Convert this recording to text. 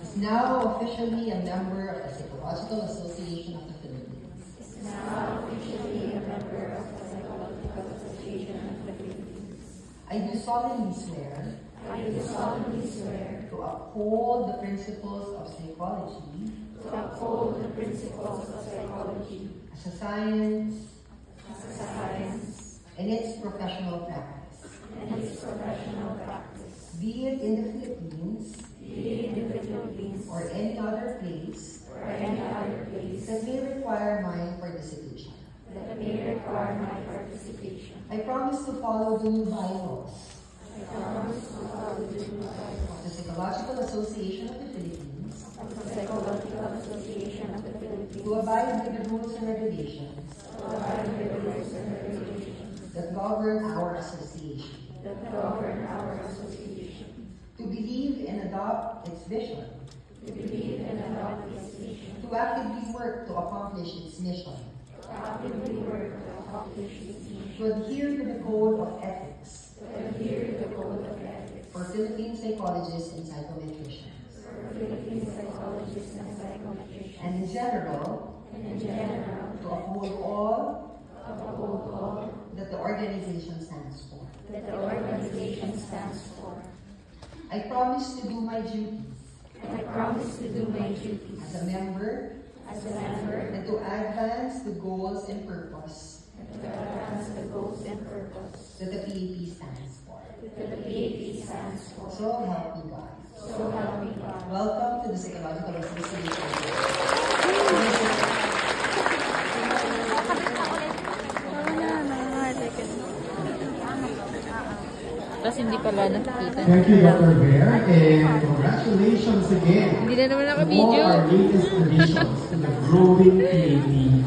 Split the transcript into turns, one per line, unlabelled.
Is now officially a member of the Psychological Association of the Philippines. I do solemnly swear to uphold the principles of psychology as a science and its professional practice. Be it in the Philippines or any other place that may require my participation. I promise to follow the new bylaws of the Psychological Association of the Philippines, to abide by the rules and regulations that govern our association, to believe and adopt its vision, to actively work to accomplish its mission, to adhere to the code of ethics for Philippine psychologists and psychometricians, and in general, to uphold all that the organization stands for. I promise to do my duties as a member and to advance the goals and purpose that the PAP stands for. So help me God. Welcome to the Psychological Association.
Tapos hindi pala nakikita.
Thank you, Dr. Bear, and congratulations again
Hindi na naman
to all
naka-video.
our latest additions to the growing PAP family.